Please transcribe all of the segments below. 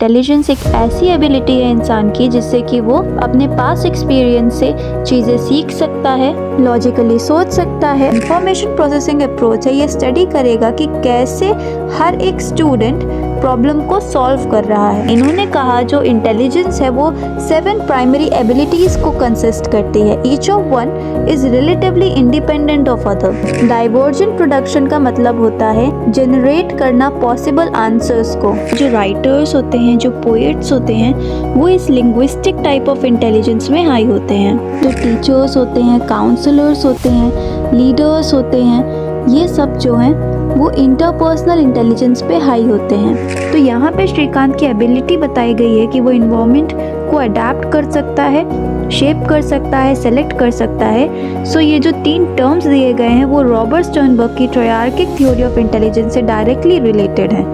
Intelligence एक ऐसी ability है इंसान की जिससे कि वो अपने पास एक्सपीरियंस से चीज़ें सीख सकता है, लॉजिकली सोच सकता है। इंफॉर्मेशन प्रोसेसिंग अप्रोच है, ये स्टडी करेगा कि कैसे हर एक स्टूडेंट प्रॉब्लम को सॉल्व कर रहा है। इन्होंने कहा जो इंटेलिजेंस है वो 7 प्राइमरी एबिलिटीज को कंसिस्ट करती है। Each of one is relatively independent of other. Divergent production का मतलब होता है जनरेट करना पॉसिबल आंसर्स को। जो राइटर्स होते हैं, जो पोएट्स होते हैं, वो इस लिंग्विस्टिक टाइप ऑफ इंटेलिजेंस में हाई होते हैं। जो टीचर्स होते हैं, काउंसलर्स होते हैं, लीडर्स होते हैं, ये सब जो हैं वो इंटरपर्सनल इंटेलिजेंस पे हाई होते हैं। तो यहाँ पे श्रीकांत की एबिलिटी बताई गई है कि वो इन्वायरमेंट को अडेप्ट कर सकता है, शेप कर सकता है, सेलेक्ट कर सकता है। सो ये जो 3 टर्म्स दिए गए हैं वो रॉबर्ट स्टर्नबर्ग की ट्रायर्किक थ्योरी ऑफ इंटेलिजेंस से डायरेक्टली रिलेटेड है।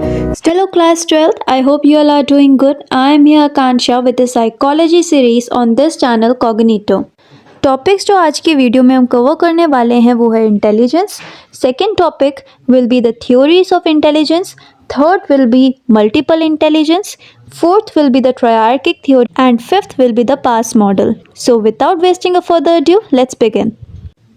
Hello class 12th, I hope you all are doing good. I am here Akansha with the psychology series on this channel Cognito. Topics जो आज की video में हम cover करने वाले हैं वो है intelligence. Second topic will be the theories of intelligence, third will be multiple intelligence, fourth will be the triarchic theory and fifth will be the PASS model. So without wasting a further ado let's begin.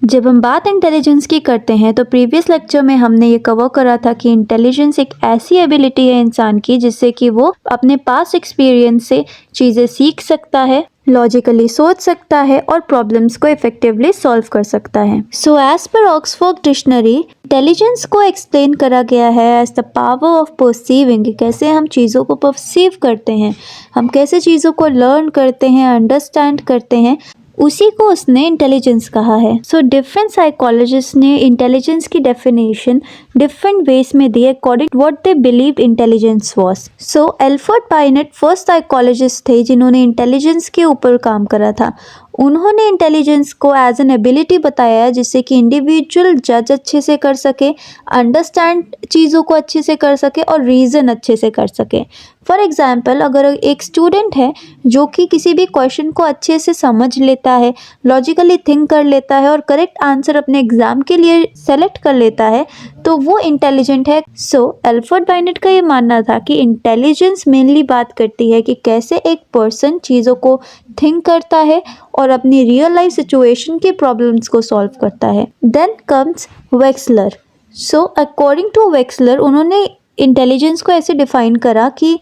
जब हम बात intelligence की करते हैं तो previous lecture में हमने ये कवर करा था कि इंटेलिजेंस एक ऐसी एबिलिटी है इंसान की जिससे कि वो अपने पास एक्सपीरियंस से चीज़ें सीख सकता है, लॉजिकली सोच सकता है और प्रॉब्लम्स को इफेक्टिवली सॉल्व कर सकता है। So as per Oxford dictionary, intelligence को एक्सप्लेन करा गया है as the power of perceiving. कैसे हम चीज़ों को परसीव करते हैं, हम कैसे चीज़ों को लर्न करते हैं, अंडरस्टैंड करते हैं, उसी को उसने इंटेलिजेंस कहा है। सो डिफरेंट साइकोलॉजिस्ट ने इंटेलिजेंस की डेफिनेशन डिफरेंट वेज में दी according what they believe intelligence was. So Alfred Binet first psychologist थे जिन्होंने इंटेलिजेंस के ऊपर काम करा था। उन्होंने इंटेलिजेंस को एज एन एबिलिटी बताया जिससे कि इंडिविजुअल जज अच्छे से कर सके, अंडरस्टैंड चीज़ों को अच्छे से कर सके और रीज़न अच्छे से कर सके। फॉर एग्जाम्पल, अगर एक स्टूडेंट है जो कि किसी भी क्वेश्चन को अच्छे से समझ लेता है, लॉजिकली थिंक कर लेता है और करेक्ट आंसर अपने एग्जाम के लिए सेलेक्ट कर लेता है, तो वो इंटेलिजेंट है। सो एल्फ्रेड बाइनेट का ये मानना था कि इंटेलिजेंस मेनली बात करती है कि कैसे एक पर्सन चीज़ों को थिंक करता है और अपनी रियल लाइफ सिचुएशन के प्रॉब्लम्स को सॉल्व करता है। Then comes Wechsler. So according to Wechsler, उन्होंने इंटेलिजेंस को ऐसे डिफाइन करा कि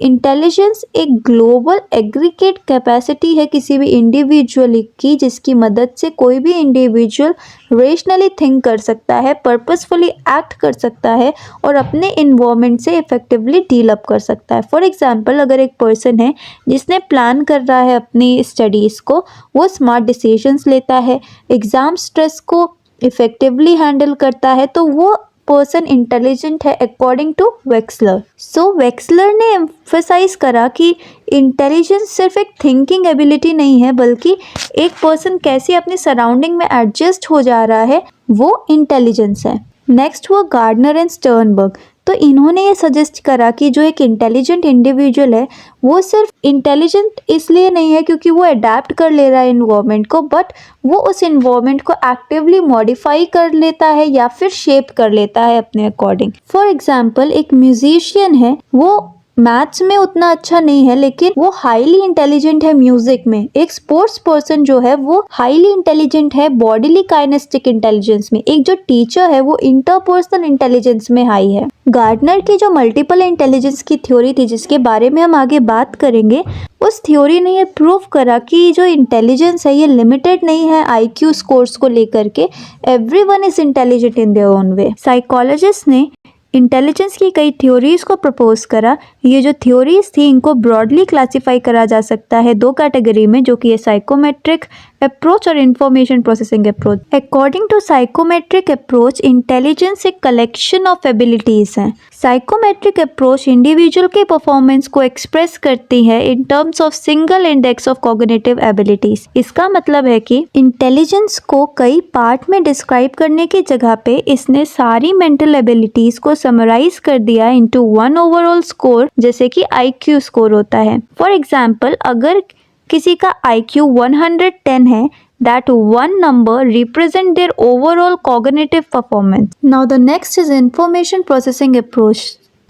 इंटेलिजेंस एक ग्लोबल एग्रीगेट कैपेसिटी है किसी भी इंडिविजुअल की जिसकी मदद से कोई भी इंडिविजुअल रेशनली थिंक कर सकता है, पर्पसफुली एक्ट कर सकता है और अपने इन्वायरमेंट से इफेक्टिवली डील अप कर सकता है। फॉर एग्जांपल, अगर एक पर्सन है जिसने प्लान कर रहा है अपनी स्टडीज़ को, वो स्मार्ट डिसीजंस लेता है, एग्ज़ाम स्ट्रेस को इफेक्टिवली हैंडल करता है, तो वो पर्सन इंटेलिजेंट है अकॉर्डिंग टू वेक्सलर। सो वेक्सलर ने एम्फसाइज करा कि इंटेलिजेंस सिर्फ एक थिंकिंग एबिलिटी नहीं है बल्कि एक पर्सन कैसे अपनी सराउंडिंग में एडजस्ट हो जा रहा है, वो इंटेलिजेंस है। नेक्स्ट हुआ गार्डनर एंड स्टर्नबर्ग। तो इन्होंने ये सजेस्ट करा कि जो एक इंटेलिजेंट इंडिविजुअल है वो सिर्फ इंटेलिजेंट इसलिए नहीं है क्योंकि वो अडेप्ट कर ले रहा है इन्वायरमेंट को, बट वो उस इन्वायरमेंट को एक्टिवली मॉडिफाई कर लेता है या फिर शेप कर लेता है अपने अकॉर्डिंग। फॉर एग्जाम्पल, एक म्यूजिशियन है, वो मैथ्स में उतना अच्छा नहीं है लेकिन वो हाईली इंटेलिजेंट है म्यूजिक में। एक स्पोर्ट्स पर्सन जो है वो हाईली इंटेलिजेंट है बॉडीली काइनेस्टिक इंटेलिजेंस में। एक जो टीचर है वो इंटरपर्सनल इंटेलिजेंस में हाई है। गार्डनर की जो मल्टीपल इंटेलिजेंस की थ्योरी थी जिसके बारे में हम आगे बात करेंगे, उस थ्योरी ने ये प्रूव करा कि जो इंटेलिजेंस है ये लिमिटेड नहीं है आईक्यू स्कोर्स को लेकर के। Everyone is intelligent in their own way. Psychologist ने इंटेलिजेंस की कई थ्योरीज को प्रपोज करा। ये जो थ्योरीज थी इनको ब्रॉडली क्लासिफाई करा जा सकता है 2 कैटेगरी में, जो कि है साइकोमेट्रिक अप्रोच और information processing approach. According to psychometric approach, intelligence एक कलेक्शन ऑफ एबिलिटीज हैं। साइकोमेट्रिक अप्रोच इंडिविजुअल के परफॉर्मेंस को एक्सप्रेस करती है in terms of single index of cognitive abilities. इसका मतलब है कि इंटेलिजेंस को कई पार्ट में डिस्क्राइब करने की जगह पे इसने सारी मेंटल एबिलिटीज को समराइज कर दिया इनटू वन ओवरऑल स्कोर, जैसे कि आईक्यू स्कोर होता है। फॉर एग्जाम्पल, अगर किसी का IQ 110 है, that one number represent their overall cognitive performance. Now the next is information processing approach.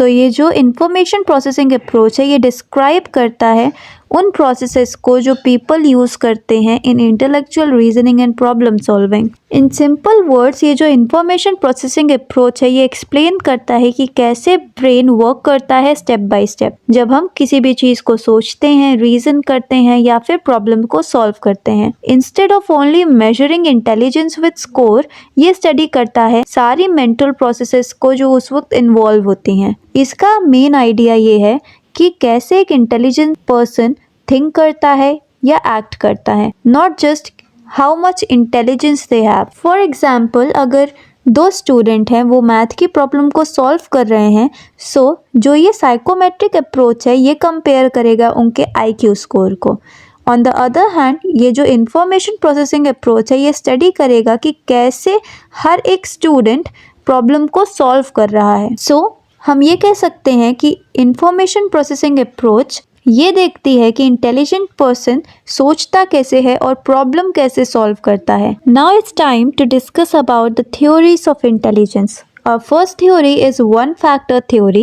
तो ये जो इंफॉर्मेशन प्रोसेसिंग अप्रोच है ये डिस्क्राइब करता है उन प्रोसेसेस को जो पीपल यूज़ करते हैं in intellectual reasoning and problem solving. In simple words ये जो इंफॉर्मेशन प्रोसेसिंग अप्रोच है ये एक्सप्लेन करता है कि कैसे ब्रेन वर्क करता है स्टेप बाय स्टेप जब हम किसी भी चीज़ को सोचते हैं, रीजन करते हैं या फिर प्रॉब्लम को सॉल्व करते हैं। Instead of only measuring intelligence with score, ये स्टडी करता है सारी मेंटल प्रोसेसेस को जो उस वक्त इन्वॉल्व होती हैं। इसका मेन आइडिया ये है कि कैसे एक इंटेलिजेंट पर्सन थिंक करता है या एक्ट करता है, not just how much intelligence they have. For example, अगर दो स्टूडेंट हैं वो मैथ की प्रॉब्लम को सॉल्व कर रहे हैं, सो जो ये साइकोमेट्रिक अप्रोच है ये कंपेयर करेगा उनके IQ स्कोर को। ऑन द अदर हैंड, ये जो इंफॉर्मेशन प्रोसेसिंग अप्रोच है ये स्टडी करेगा कि कैसे हर एक स्टूडेंट प्रॉब्लम को सॉल्व कर रहा है। सो हम ये कह सकते हैं कि इंफॉर्मेशन प्रोसेसिंग अप्रोच ये देखती है कि इंटेलिजेंट पर्सन सोचता कैसे है और प्रॉब्लम कैसे सॉल्व करता है। Now it's time to discuss about the theories of intelligence. Our first theory is one factor theory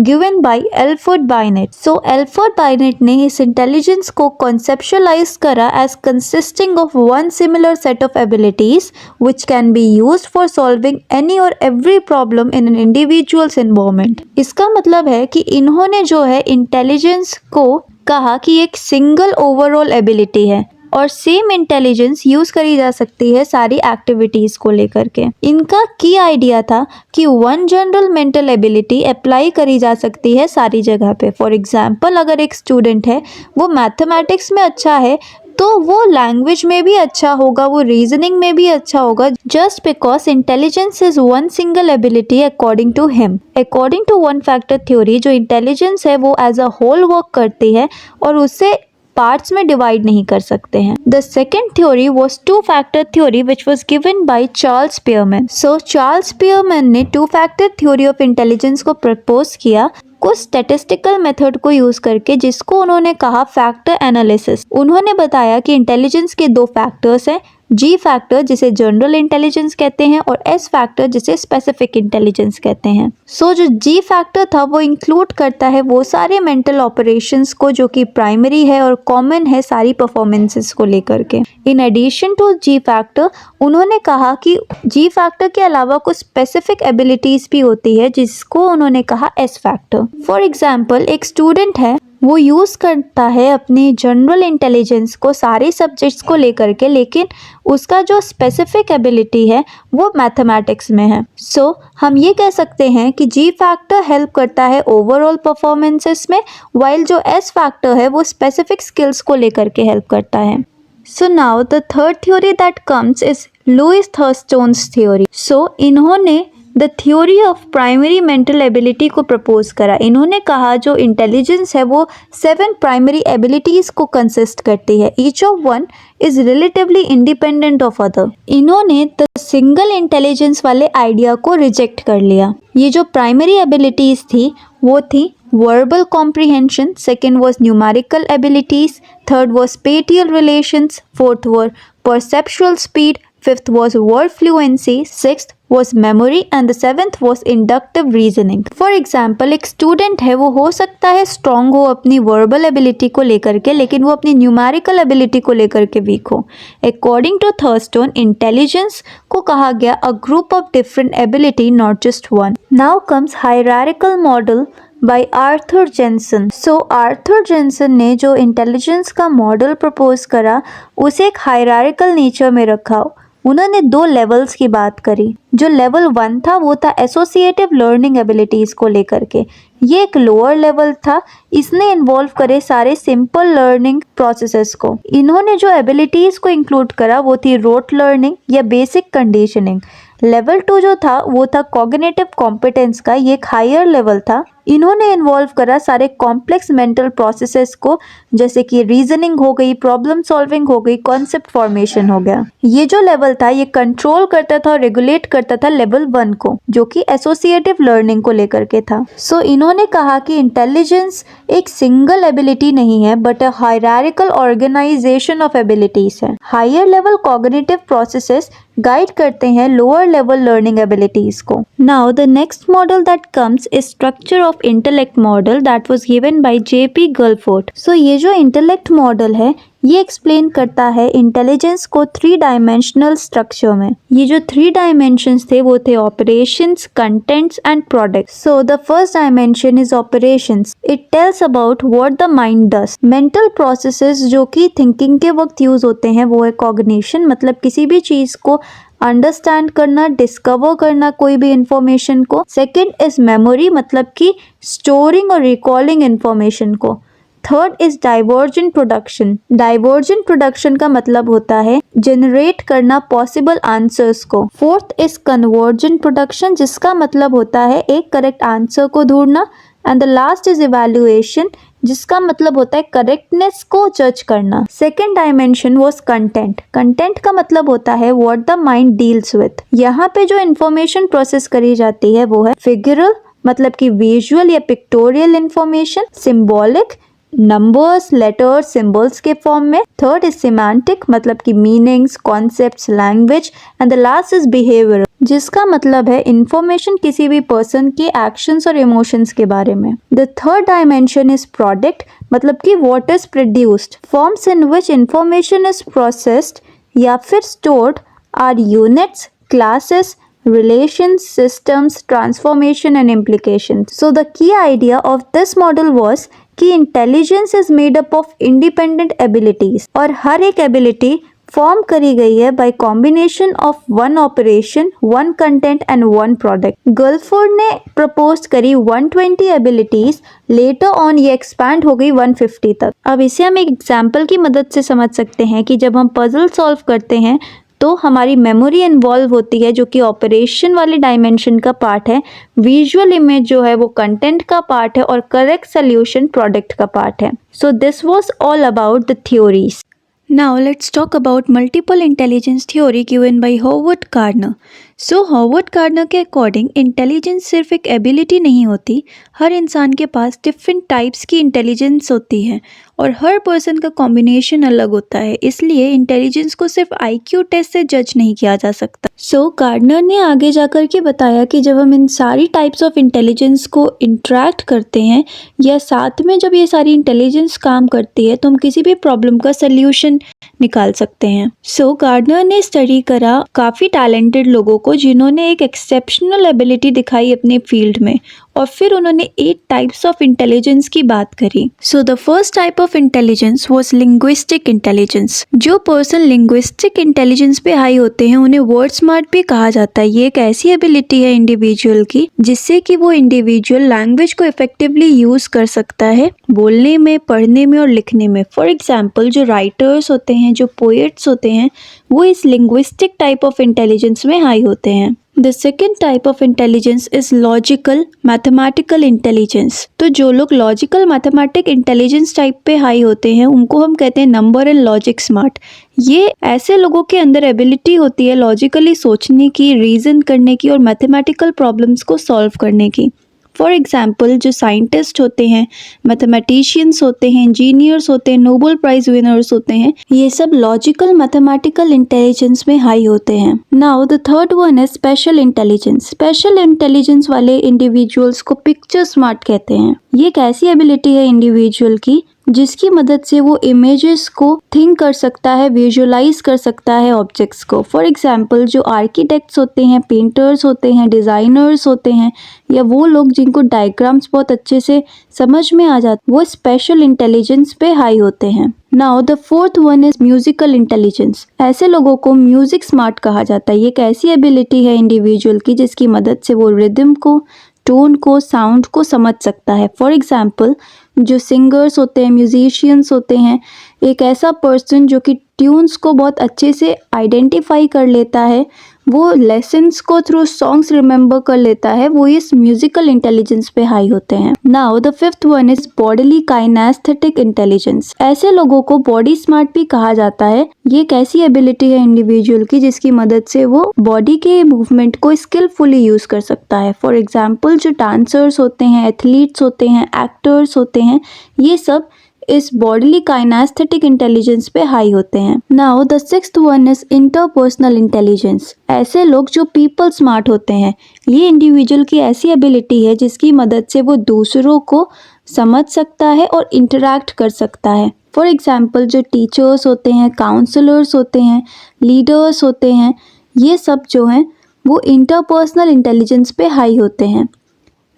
given by Alfred Binet. So Alfred Binet ने इस intelligence को conceptualize करा as consisting of one similar set of abilities which can be used for solving any or every problem in an individual's environment. इसका मतलब है कि इन्होंने जो है intelligence को कहा कि एक single overall ability है और सेम इंटेलिजेंस यूज करी जा सकती है सारी एक्टिविटीज को लेकर के। इनका की आइडिया था कि one general mental ability apply करी जा सकती है सारी जगह पे। फॉर एग्जांपल, अगर एक स्टूडेंट है वो मैथमेटिक्स में अच्छा है तो वो लैंग्वेज में भी अच्छा होगा, वो रीजनिंग में भी अच्छा होगा, just because intelligence is one single ability according to him. According to one factor theory, जो इंटेलिजेंस है वो एज अ होल वर्क करती है और उससे पार्ट्स में डिवाइड नहीं कर सकते हैं। The second theory was two factor theory which was given by Charles Spearman. So Charles Spearman ने two factor theory of intelligence को प्रपोज किया कुछ स्टैटिस्टिकल मेथड को यूज करके, जिसको उन्होंने कहा फैक्टर एनालिसिस। उन्होंने बताया कि इंटेलिजेंस के दो फैक्टर्स हैं, G फैक्टर जिसे जनरल इंटेलिजेंस कहते हैं और S फैक्टर जिसे स्पेसिफिक इंटेलिजेंस कहते हैं। सो जो G फैक्टर था वो इंक्लूड करता है वो सारे मेंटल ऑपरेशंस को जो कि प्राइमरी है और कॉमन है सारी परफॉर्मेंसेस को लेकर के। In addition to G factor, उन्होंने कहा कि G फैक्टर के अलावा कुछ स्पेसिफिक एबिलिटीज भी होती है जिसको उन्होंने कहा S फैक्टर। फॉर एग्जाम्पल, एक स्टूडेंट है वो यूज़ करता है अपनी जनरल इंटेलिजेंस को सारे सब्जेक्ट्स को लेकर के, लेकिन उसका जो स्पेसिफिक एबिलिटी है वो मैथमेटिक्स में है। सो हम ये कह सकते हैं कि G फैक्टर हेल्प करता है ओवरऑल परफॉर्मेंसेस में, वाइल जो S फैक्टर है वो स्पेसिफिक स्किल्स को लेकर के हेल्प करता है। So now the third theory that comes is Louis Thurstone's theory. So इन्होंने the theory of primary mental ability को प्रपोज करा। इन्होंने कहा जो इंटेलिजेंस है वो 7 प्राइमरी एबिलिटीज को कंसिस्ट करती है, each of one is relatively independent of other. इन्होंने द सिंगल इंटेलिजेंस वाले आइडिया को रिजेक्ट कर लिया। ये जो प्राइमरी एबिलिटीज थी वो थी verbal comprehension, second was numerical abilities, third was spatial relations, fourth were perceptual speed, fifth was word fluency, sixth was memory and the seventh was inductive reasoning. For example, एक student है वो हो सकता है strong हो अपनी verbal ability को लेकर के, लेकिन वो अपनी numerical ability को लेकर के weak हो। According to Thurston, intelligence को कहा गया a group of different ability, not just one. Now comes hierarchical model by Arthur Jensen. So Arthur Jensen ने जो इंटेलिजेंस का मॉडल प्रपोज करा उसे एक हायरार्किकल नेचर में रखा। उन्होंने 2 लेवल्स की बात करी। जो लेवल 1 था वो था एसोसिएटिव लर्निंग एबिलिटीज़ को लेकर के, ये एक लोअर लेवल था, इसने इन्वॉल्व करे सारे सिंपल लर्निंग प्रोसेसेस को। इन्होंने जो एबिलिटीज़ को इंक्लूड करा वो थी रोट लर्निंग या बेसिक कंडीशनिंग। लेवल 2 जो था वो था कॉग्निटिव कॉम्पिटेंस का, ये एक हायर लेवल था। इन्होंने इन्वॉल्व करा सारे कॉम्प्लेक्स मेंटल प्रोसेसेस को, जैसे कि रीजनिंग हो गई, प्रॉब्लम सॉल्विंग हो गई, कॉन्सेप्ट फॉर्मेशन हो गया। ये जो लेवल था ये कंट्रोल करता था और रेगुलेट करता था लेवल 1 को, जो कि एसोसिएटिव लर्निंग को लेकर के था। सो इन्होंने कहा कि इंटेलिजेंस एक सिंगल एबिलिटी नहीं है but a hierarchical organisation of abilities है। Higher level cognitive processes guide करते हैं लोअर लेवल लर्निंग एबिलिटीज को। Now the next model that comes is structure of of intellect model that was given by J P Guilford. So ये जो intellect model है ये explain करता है intelligence को 3 डायमेंशनल स्ट्रक्चर में। ये जो 3 डायमेंशंस थे वो थे operations, contents and products. So the first dimension is operations. It tells about what the mind does. Mental processes जो कि थिंकिंग के वक्त यूज होते हैं वो है कॉग्निशन, मतलब किसी भी चीज को अंडरस्टैंड करना, डिस्कवर करना कोई भी इंफॉर्मेशन को। सेकंड इज मेमोरी, मतलब कि स्टोरिंग और रिकॉलिंग इंफॉर्मेशन को। Third is divergent production. Divergent production का मतलब होता है जनरेट करना पॉसिबल आंसर्स को। फोर्थ इज कन्वर्जेंट प्रोडक्शन, जिसका मतलब होता है एक करेक्ट आंसर को ढूंढना। And the last is evaluation, जिसका मतलब होता है करेक्टनेस को जज करना। Second dimension was content. Content का मतलब होता है what the mind deals with. यहाँ पे जो इंफॉर्मेशन प्रोसेस करी जाती है वो है फिगरल, मतलब कि विजुअल या pictorial information. Symbolic, numbers, letters, symbols के फॉर्म में। थर्ड इज सिमेंटिक, मतलब कि meanings, concepts, language. And the last is behaviour, जिसका मतलब है इंफॉर्मेशन किसी भी पर्सन के एक्शंस और इमोशंस के बारे में। The third dimension is product, मतलब कि what is produced. Forms in which information is processed या फिर stored are units, classes, relations, systems, transformation and implications. So the key idea of this model was कि intelligence is made up of independent abilities और हर एक ability form करी गई है by combination of one operation, one content and one product. Guilford ने propose करी 120 abilities, later on ये expand हो गई 150 तक। अब इसे हम एक एग्जाम्पल की मदद से समझ सकते हैं कि जब हम पजल सॉल्व करते हैं तो हमारी मेमोरी इन्वॉल्व होती है जो कि ऑपरेशन वाले डायमेंशन का पार्ट है, विजुअल इमेज जो है वो कंटेंट का पार्ट है और करेक्ट सोल्यूशन प्रोडक्ट का पार्ट है। So this was all about the theories. Now let's talk about multiple intelligence theory given by Howard Gardner. So Howard Gardner के अकॉर्डिंग इंटेलिजेंस सिर्फ एक एबिलिटी नहीं होती, हर इंसान के पास डिफरेंट टाइप्स की इंटेलिजेंस होती है और हर पर्सन का कॉम्बिनेशन अलग होता है, इसलिए इंटेलिजेंस को सिर्फ IQ टेस्ट से जज नहीं किया जा सकता। सो गार्डनर ने आगे जाकर के बताया कि जब हम इन सारी टाइप्स ऑफ इंटेलिजेंस को इंटरेक्ट करते हैं या साथ में जब ये सारी इंटेलिजेंस काम करती है तो हम किसी भी प्रॉब्लम का सल्यूशन निकाल सकते हैं। सो गार्डनर ने स्टडी करा काफ़ी टैलेंटेड लोगों को जिन्होंने एक एक्सेप्शनल एबिलिटी दिखाई अपने फील्ड में और फिर उन्होंने 8 टाइप्स ऑफ इंटेलिजेंस की बात करी। सो the first type of intelligence was linguistic intelligence. जो पर्सन लिंग्विस्टिक इंटेलिजेंस पे हाई होते हैं उन्हें वर्ड स्मार्ट भी कहा जाता है। ये एक ऐसी एबिलिटी है इंडिविजुअल की जिससे कि वो इंडिविजुअल लैंग्वेज को इफेक्टिवली यूज कर सकता है बोलने में, पढ़ने में और लिखने में। फॉर एग्जाम्पल जो राइटर्स होते हैं, जो पोएट्स होते हैं, वो इस लिंग्विस्टिक टाइप ऑफ इंटेलिजेंस में हाई होते हैं। The second type of intelligence is logical mathematical intelligence। तो जो लोग लॉजिकल मैथमेटिक इंटेलिजेंस टाइप पे हाई होते हैं उनको हम कहते हैं नंबर एंड लॉजिक स्मार्ट। ये ऐसे लोगों के अंदर एबिलिटी होती है लॉजिकली सोचने की, रीजन करने की और मैथमेटिकल प्रॉब्लम्स को सॉल्व करने की। फॉर एग्जाम्पल जो साइंटिस्ट होते हैं, मैथमेटिशियंस होते हैं, इंजीनियर्स होते हैं, नोबेल प्राइज विनर्स होते हैं, ये सब लॉजिकल मैथमेटिकल इंटेलिजेंस में हाई होते हैं। नाउ द थर्ड वन है स्पेशल इंटेलिजेंस। स्पेशल इंटेलिजेंस वाले इंडिविजुअल्स को पिक्चर स्मार्ट कहते हैं। ये एक ऐसी एबिलिटी है इंडिविजुअल की जिसकी मदद से वो इमेजेस को थिंक कर सकता है, विजुअलाइज कर सकता है ऑब्जेक्ट्स को। फॉर एग्जाम्पल जो आर्किटेक्ट्स होते हैं, पेंटर्स होते हैं, डिज़ाइनर्स होते हैं या वो लोग जिनको डायग्राम्स बहुत अच्छे से समझ में आ जाते, वो स्पेशल इंटेलिजेंस पे हाई होते हैं। Now the fourth one is musical intelligence. ऐसे लोगों को म्यूजिक स्मार्ट कहा जाता है। ये एक ऐसी एबिलिटी है इंडिविजुअल की जिसकी मदद से वो रिदम को, टोन को, साउंड को समझ सकता है। फॉर एग्जाम्पल जो सिंगर्स होते हैं, म्यूजिशियंस होते हैं, एक ऐसा पर्सन जो कि ट्यून्स को बहुत अच्छे से आइडेंटिफाई कर लेता है, वो लेसन्स को थ्रू सॉन्ग्स रिमेंबर कर लेता है, वो इस म्यूजिकल इंटेलिजेंस पे हाई होते हैं। Now the fifth one is bodily kinesthetic intelligence. ऐसे लोगों को बॉडी स्मार्ट भी कहा जाता है। ये एक ऐसी एबिलिटी है इंडिविजुअल की जिसकी मदद से वो बॉडी के मूवमेंट को स्किलफुली यूज कर सकता है। फॉर एग्जाम्पल जो डांसर्स होते हैं, एथलीट्स होते हैं, एक्टर्स होते हैं, ये सब इस बॉडीली काइनेस्थेटिक इंटेलिजेंस पे हाई होते हैं। Now the sixth one is interpersonal intelligence. ऐसे लोग जो पीपल स्मार्ट होते हैं, ये इंडिविजुअल की ऐसी एबिलिटी है जिसकी मदद से वो दूसरों को समझ सकता है और इंटरैक्ट कर सकता है। फॉर एग्जाम्पल जो टीचर्स होते हैं, काउंसलर्स होते हैं, लीडर्स होते हैं, ये सब जो हैं वो इंटरपर्सनल इंटेलिजेंस पे हाई होते हैं।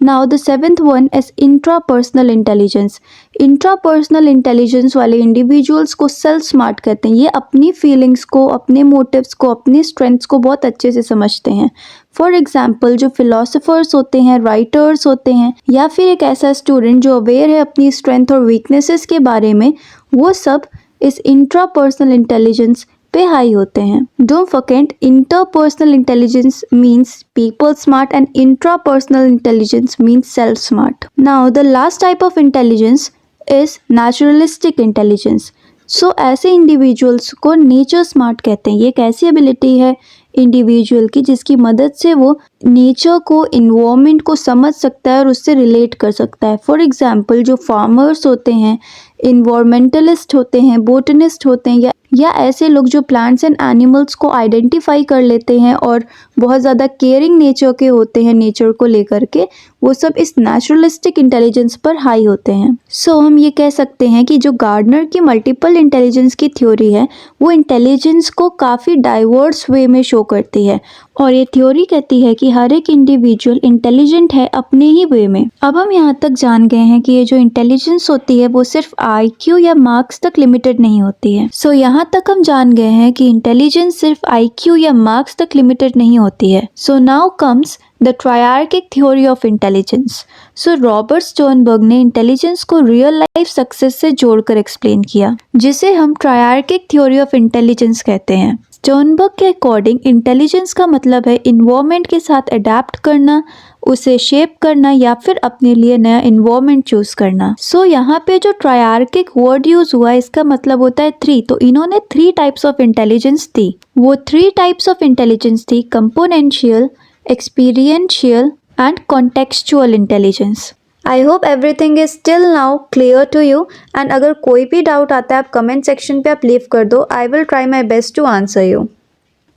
Now the seventh one is intrapersonal intelligence. Intrapersonal intelligence वाले इंडिविजुअल्स को सेल्फ स्मार्ट कहते हैं। ये अपनी फीलिंग्स को, अपने मोटिव्स को, अपनी स्ट्रेंथ्स को बहुत अच्छे से समझते हैं। फॉर एग्जाम्पल जो फिलोसोफर्स होते हैं, राइटर्स होते हैं, या फिर एक ऐसा स्टूडेंट जो अवेयर है अपनी स्ट्रेंथ और वीकनेसेस के बारे में, वो सब इस इंट्रापर्सनल इंटेलिजेंस पे हाई होते हैं। Don't forget, interpersonal intelligence means people smart and intrapersonal intelligence means self smart. Now the last type of intelligence is naturalistic intelligence. So ऐसे इंडिविजुअल्स को नेचर स्मार्ट कहते हैं। ये एक ऐसी एबिलिटी है इंडिविजुअल की जिसकी मदद से वो नेचर को, इन्वायरमेंट को समझ सकता है और उससे रिलेट कर सकता है। फॉर एग्जाम्पल जो फार्मर्स होते हैं, इन्वायरमेंटलिस्ट होते हैं, बोटनिस्ट होते हैं, या ऐसे लोग जो प्लांट्स एंड एनिमल्स को आइडेंटिफाई कर लेते हैं और बहुत ज़्यादा केयरिंग नेचर के होते हैं नेचर को लेकर के, वो सब इस नेचुरलिस्टिक इंटेलिजेंस पर हाई होते हैं। सो हम ये कह सकते हैं कि जो गार्डनर की मल्टीपल इंटेलिजेंस की थ्योरी है वो इंटेलिजेंस को काफ़ी डाइवर्स वे में शो करती है, और ये थ्योरी कहती है कि हर एक इंडिविजुअल इंटेलिजेंट है अपने ही वे में। अब हम यहाँ तक जान गए हैं कि ये जो इंटेलिजेंस होती है वो सिर्फ IQ या मार्क्स तक लिमिटेड नहीं होती है। सो यहाँ तक हम जान गए हैं कि इंटेलिजेंस सिर्फ IQ या मार्क्स तक लिमिटेड नहीं होती है। So now comes the triarchic theory of intelligence. So Robert Sternberg ने इंटेलिजेंस को रियल लाइफ सक्सेस से जोड़कर एक्सप्लेन किया, जिसे हम ट्रायर्किक थ्योरी ऑफ इंटेलिजेंस कहते हैं। स्टर्नबर्ग के अकॉर्डिंग इंटेलिजेंस का मतलब है इन्वायरमेंट के साथ अडेप्ट करना, उसे शेप करना या फिर अपने लिए नया इन्वायरमेंट चूज करना। सो यहाँ पे जो ट्रायर्किक वर्ड यूज हुआ है इसका मतलब होता है 3। तो इन्होंने 3 टाइप्स ऑफ इंटेलिजेंस दी। वो 3 टाइप्स ऑफ इंटेलिजेंस थी componential, experiential and contextual intelligence. I hope everything is still now clear to you, and अगर कोई भी डाउट आता है आप कमेंट सेक्शन पे आप लीव कर दो। I will try my best to answer you.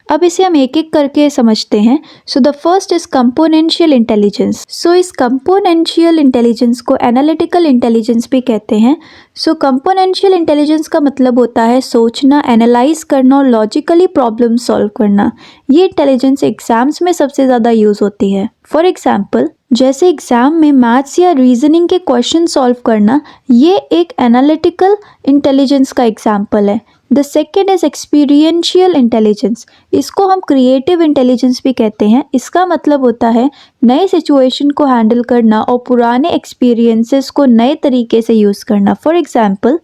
अब इसे हम एक एक करके समझते हैं। So the first is componential intelligence. So इस कंपोनेंशियल इंटेलिजेंस को एनालिटिकल इंटेलिजेंस भी कहते हैं। सो कंपोनेंशियल इंटेलिजेंस का मतलब होता है सोचना, एनालाइज करना और लॉजिकली प्रॉब्लम सॉल्व करना। ये इंटेलिजेंस एग्जाम्स में सबसे ज़्यादा यूज होती है। फॉर एग्जाम्पल जैसे एग्जाम में मैथ्स या रीजनिंग के क्वेश्चन सॉल्व करना, ये एक एनालिटिकल इंटेलिजेंस का एग्जाम्पल है। The second is experiential intelligence. इसको हम क्रिएटिव इंटेलिजेंस भी कहते हैं। इसका मतलब होता है नए सिचुएशन को हैंडल करना और पुराने एक्सपीरियंसेस को नए तरीके से यूज़ करना। फॉर एग्जाम्पल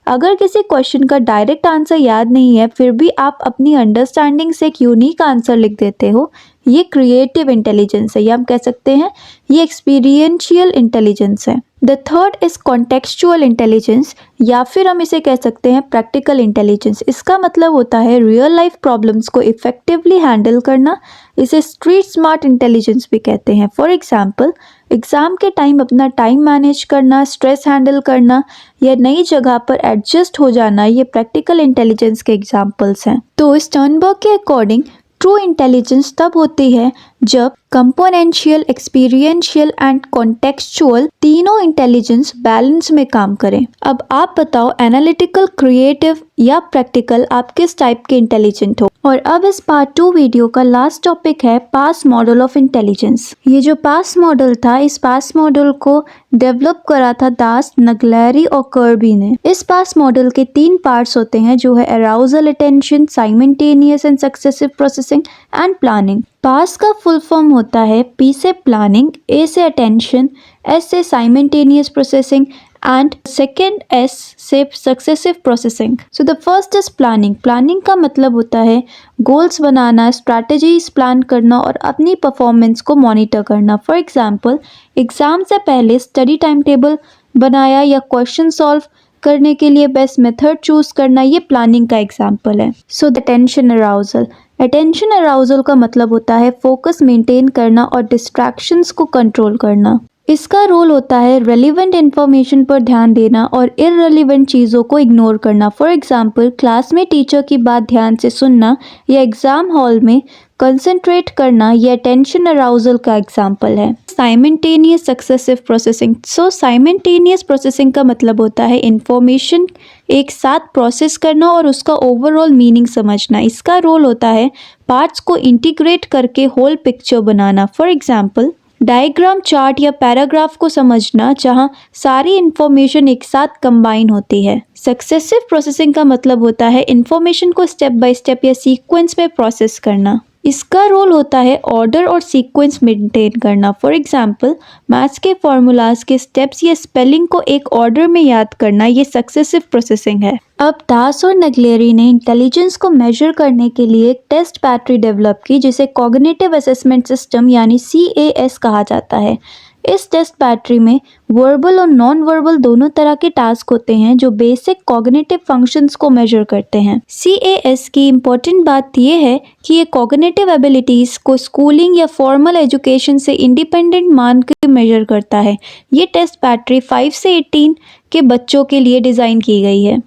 अगर किसी क्वेश्चन का डायरेक्ट आंसर याद नहीं है फिर भी आप अपनी अंडरस्टैंडिंग से एक यूनिक आंसर लिख देते हो, ये क्रिएटिव इंटेलिजेंस है, या हम कह सकते हैं ये एक्सपीरियंशियल इंटेलिजेंस है। The third is contextual intelligence, या फिर हम इसे कह सकते हैं प्रैक्टिकल इंटेलिजेंस। इसका मतलब होता है रियल लाइफ प्रॉब्लम्स को इफेक्टिवली हैंडल करना। इसे स्ट्रीट स्मार्ट इंटेलिजेंस भी कहते हैं। फॉर एग्जाम्पल एग्जाम के टाइम अपना टाइम मैनेज करना, स्ट्रेस हैंडल करना या नई जगह पर एडजस्ट हो जाना, ये प्रैक्टिकल इंटेलिजेंस के एग्जाम्पल्स हैं। तो स्टर्नबर्ग के अकॉर्डिंग ट्रू इंटेलिजेंस तब होती है जब कंपोनेंशियल, एक्सपीरियंशियल एंड कॉन्टेक्सचुअल तीनों इंटेलिजेंस बैलेंस में काम करें। अब आप बताओ एनालिटिकल, क्रिएटिव या प्रैक्टिकल आप किस टाइप के इंटेलिजेंट हो। और अब इस पार्ट 2 वीडियो का लास्ट टॉपिक है पास मॉडल ऑफ इंटेलिजेंस। ये जो पास मॉडल था, इस पास मॉडल को डेवलप करा था दास, नगलेरी और कर्बी ने। इस पास मॉडल के 3 पार्ट्स होते हैं जो है arousal, attention, simultaneous and successive processing and planning. PASS का फुल फॉर्म होता है P से प्लानिंग, A से अटेंशन, S से simultaneous processing and second S से successive processing. So the first is planning. Planning का मतलब होता है गोल्स बनाना, स्ट्रैटेजीज प्लान करना और अपनी परफॉर्मेंस को मॉनिटर करना। फॉर एग्जाम्पल एग्जाम से पहले स्टडी टाइम टेबल बनाया या क्वेश्चन सॉल्व करने के लिए बेस्ट मेथड चूज करना, ये प्लानिंग का एग्जाम्पल है। So the attention arousal. Attention arousal का मतलब होता है फोकस मेंटेन करना और डिस्ट्रैक्शंस को कंट्रोल करना। इसका रोल होता है रेलिवेंट इन्फॉर्मेशन पर ध्यान देना और इररिलेवेंट चीज़ों को इग्नोर करना। फॉर एग्जांपल, क्लास में टीचर की बात ध्यान से सुनना या एग्ज़ाम हॉल में कंसंट्रेट करना या अटेंशन अराउजल का एग्जाम्पल है। Simultaneous successive processing. Simultaneous processing का मतलब होता है इंफॉर्मेशन एक साथ प्रोसेस करना और उसका ओवरऑल मीनिंग समझना। इसका रोल होता है पार्ट्स को इंटीग्रेट करके होल पिक्चर बनाना। फॉर एग्जाम्पल, डायग्राम, चार्ट या पैराग्राफ को समझना जहां सारी इंफॉर्मेशन एक साथ कंबाइन होती है। सक्सेसिव प्रोसेसिंग का मतलब होता है इंफॉर्मेशन को स्टेप बाय स्टेप या सीक्वेंस में प्रोसेस करना। इसका रोल होता है ऑर्डर और सीक्वेंस मेंटेन करना। फॉर एग्जाम्पल, मैथ्स के फॉर्मूलाज के स्टेप्स या स्पेलिंग को एक ऑर्डर में याद करना, ये सक्सेसिव प्रोसेसिंग है। अब दास और नगलेरी ने इंटेलिजेंस को मेजर करने के लिए एक टेस्ट बैटरी डेवलप की जिसे कॉग्निटिव असेसमेंट सिस्टम यानी CAS कहा जाता है। इस टेस्ट बैटरी में वर्बल और नॉन वर्बल दोनों तरह के टास्क होते हैं जो बेसिक कॉग्निटिव फंक्शंस को मेजर करते हैं। CAS की इम्पोर्टेंट बात यह है कि ये कॉग्निटिव एबिलिटीज़ को स्कूलिंग या फॉर्मल एजुकेशन से इंडिपेंडेंट मान के मेजर करता है। ये टेस्ट बैटरी 5 से 18 के बच्चों के लिए डिज़ाइन की गई है।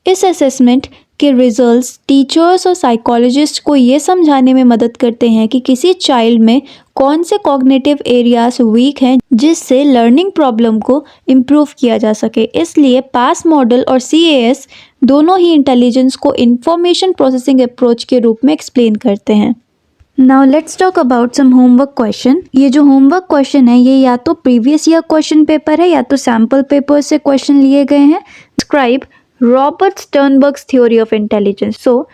इस असेसमेंट के रिजल्ट्स टीचर्स और साइकोलॉजिस्ट को ये समझाने में मदद करते हैं कि किसी चाइल्ड में कौन से कॉग्निटिव एरियाज वीक हैं जिससे लर्निंग प्रॉब्लम को इम्प्रूव किया जा सके। इसलिए पास मॉडल और CAS दोनों ही इंटेलिजेंस को इंफॉर्मेशन प्रोसेसिंग अप्रोच के रूप में एक्सप्लेन करते हैं। Now let's talk about some homework question. ये जो होमवर्क क्वेश्चन है ये या तो प्रीवियस ईयर क्वेश्चन पेपर है या तो सैम्पल पेपर से क्वेश्चन लिए गए हैं। Describe Robert Sternberg's theory of intelligence. So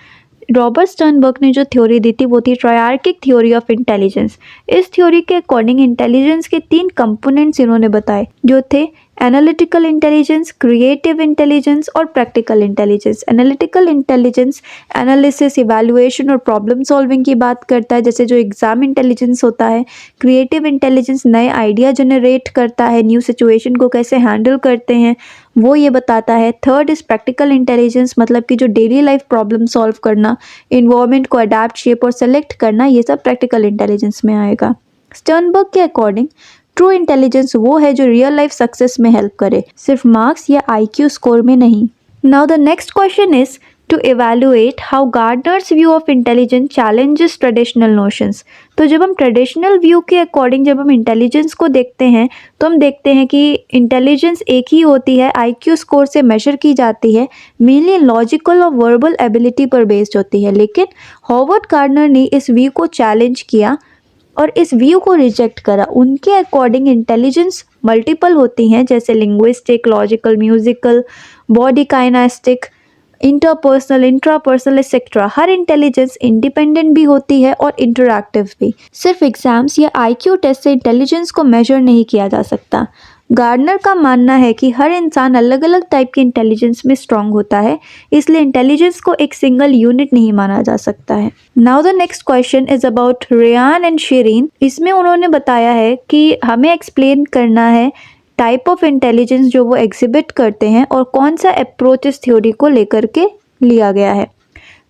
Robert Sternberg ने जो थ्योरी दी थी वो थी ट्रायर्किक थ्योरी ऑफ इंटेलिजेंस। इस थ्योरी के अकॉर्डिंग इंटेलिजेंस के 3 कंपोनेंट्स इन्होंने बताए जो थे एनालिटिकल इंटेलिजेंस, क्रिएटिव इंटेलिजेंस और practical intelligence. Analytical intelligence analysis, evaluation और प्रॉब्लम सॉल्विंग की बात करता है जैसे जो एग्जाम इंटेलिजेंस होता है। क्रिएटिव इंटेलिजेंस नए आइडिया जनरेट करता है, न्यू सिचुएशन को कैसे हैंडल करते हैं वो ये बताता है। थर्ड इज प्रैक्टिकल इंटेलिजेंस, मतलब कि जो डेली लाइफ प्रॉब्लम सॉल्व करना, इन्वायरमेंट को अडेप्ट, शेप और सेलेक्ट करना, ये सब प्रैक्टिकल इंटेलिजेंस में आएगा। स्टर्नबर्ग के अकॉर्डिंग ट्रू इंटेलिजेंस वो है जो रियल लाइफ सक्सेस में हेल्प करे, सिर्फ मार्क्स या IQ स्कोर में नहीं। Now the next question is to evaluate how Gardner's view of intelligence challenges traditional notions। तो जब हम ट्रेडिशनल व्यू के अकॉर्डिंग जब हम इंटेलिजेंस को देखते हैं तो हम देखते हैं कि इंटेलिजेंस एक ही होती है, IQ स्कोर से मेजर की जाती है, मेनली लॉजिकल और वर्बल एबिलिटी पर बेस्ड होती है। लेकिन हॉवर्ड गार्डनर ने इस व्यू को चैलेंज किया और इस व्यू को रिजेक्ट करा। उनके अकॉर्डिंग इंटेलिजेंस मल्टीपल होती हैं जैसे linguistic, logical, musical, body kinesthetic, interpersonal, intrapersonal etcetera. हर इंटेलिजेंस इंडिपेंडेंट भी होती है और इंटरैक्टिव भी। सिर्फ एग्जाम्स या IQ टेस्ट से इंटेलिजेंस को मेजर नहीं किया जा सकता। गार्डनर का मानना है कि हर इंसान अलग अलग टाइप के इंटेलिजेंस में स्ट्रांग होता है, इसलिए इंटेलिजेंस को एक सिंगल यूनिट नहीं माना जा सकता है। Now the next question is about Ryan and Shirin. इसमें उन्होंने बताया है कि हमें एक्सप्लेन करना है टाइप ऑफ इंटेलिजेंस जो वो एग्जिबिट करते हैं और कौन सा अप्रोच इस थ्योरी को लेकर के लिया गया है।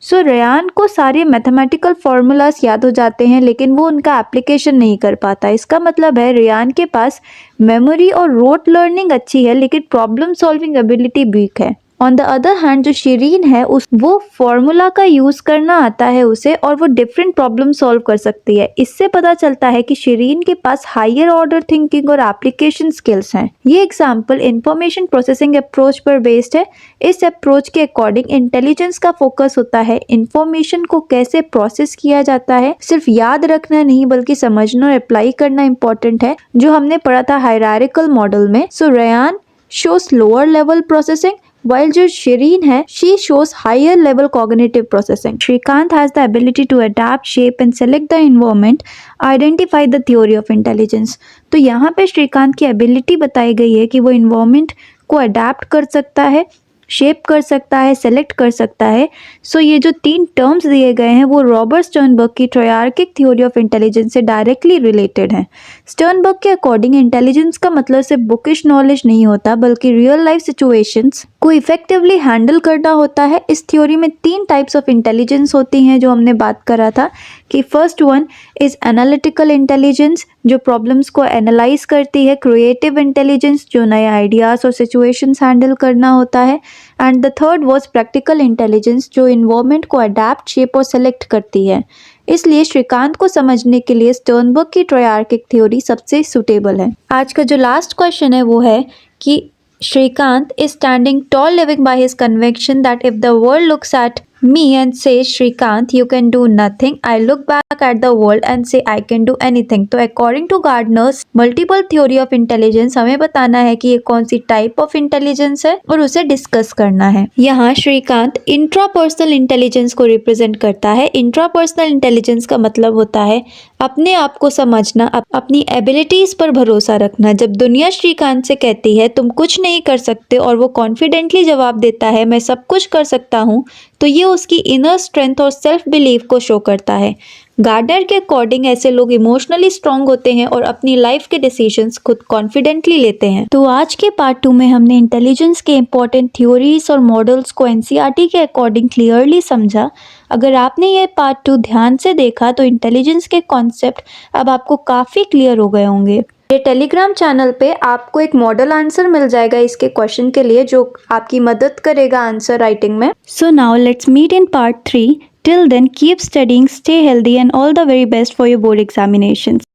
सो रेयान को सारे मैथमेटिकल फार्मूलाज याद हो जाते हैं लेकिन वो उनका एप्लीकेशन नहीं कर पाता। इसका मतलब है रेयान के पास मेमोरी और रोट लर्निंग अच्छी है लेकिन प्रॉब्लम सॉल्विंग एबिलिटी वीक है। ऑन द अदर हैंड जो शिरीन है वो फॉर्मूला का यूज करना आता है उसे और वो डिफरेंट प्रॉब्लम सॉल्व कर सकती है। इससे पता चलता है कि शिरीन के पास हायर ऑर्डर थिंकिंग और एप्लीकेशन स्किल्स हैं। ये एग्जाम्पल इंफॉर्मेशन प्रोसेसिंग अप्रोच पर बेस्ड है। इस अप्रोच के अकॉर्डिंग इंटेलिजेंस का फोकस होता है इंफॉर्मेशन को कैसे प्रोसेस किया जाता है, सिर्फ याद रखना नहीं बल्कि समझना और अप्लाई करना इंपॉर्टेंट है, जो हमने पढ़ा था हायरार्किकल मॉडल में। So Ryan shows lower level processing while जो शिरीन है she shows higher level cognitive processing. Shrikant has the ability to adapt, shape and select the environment, identify the theory of intelligence. तो यहाँ पे श्रीकांत की ability बताई गई है कि वो इन्वायरमेंट को अडेप्ट कर सकता है, शेप कर सकता है, सेलेक्ट कर सकता है। सो ये जो 3 टर्म्स दिए गए हैं वो रॉबर्ट स्टर्नबर्ग की ट्रायर्किक थ्योरी ऑफ इंटेलिजेंस से डायरेक्टली रिलेटेड हैं। स्टर्नबर्ग के अकॉर्डिंग इंटेलिजेंस का मतलब सिर्फ बुकिश नॉलेज नहीं होता बल्कि रियल लाइफ सिचुएशंस को इफेक्टिवली हैंडल करना होता है। इस थ्योरी में 3 टाइप्स ऑफ इंटेलिजेंस होती हैं जो हमने बात करा था कि first one is analytical intelligence जो प्रॉब्लम्स को एनालाइज करती है, क्रिएटिव इंटेलिजेंस जो नए आइडियाज़ और सिचुएशंस हैंडल करना होता है, and the third was practical intelligence जो इन्वायरमेंट को अडेप्ट, शेप और सेलेक्ट करती है। इसलिए श्रीकांत को समझने के लिए स्टर्नबर्ग की ट्रायर्किक थ्योरी सबसे सुटेबल है। आज का जो लास्ट क्वेश्चन है वो है कि Shrikant is standing tall living by his conviction that if the world looks at me and says Shrikant you can do nothing, I look back at the world and say I can do anything। तो according to Gardner's multiple theory of intelligence हमें बताना है कि ये कौन सी type of intelligence है और उसे डिस्कस करना है। यहाँ श्रीकांत इंट्रापर्सनल इंटेलिजेंस को रिप्रेजेंट करता है। इंट्रापर्सनल इंटेलिजेंस का मतलब होता है अपने आप को समझना, अपनी एबिलिटीज पर भरोसा रखना। जब दुनिया श्रीकांत से कहती है तुम कुछ नहीं कर सकते और वो कॉन्फिडेंटली जवाब देता है मैं सब कुछ कर सकता हूँ, तो ये उसकी इनर स्ट्रेंथ और सेल्फ बिलीफ को शो करता है। गार्डनर के अकॉर्डिंग ऐसे लोग इमोशनली स्ट्रांग होते हैं और अपनी लाइफ के डिसीजंस खुद कॉन्फिडेंटली लेते हैं। तो आज के पार्ट 2 में हमने इंटेलिजेंस के इंपॉर्टेंट थ्योरीज और मॉडल्स को एनसीईआरटी के अकॉर्डिंग क्लियरली समझा। अगर आपने ये पार्ट 2 ध्यान से देखा तो इंटेलिजेंस के कॉन्सेप्ट अब आपको काफ़ी क्लियर हो गए होंगे। ये टेलीग्राम चैनल पे आपको एक मॉडल आंसर मिल जाएगा इसके क्वेश्चन के लिए जो आपकी मदद करेगा आंसर राइटिंग में। So now let's meet in part 3। Till then, keep studying, stay healthy, and all the very best for your board examinations.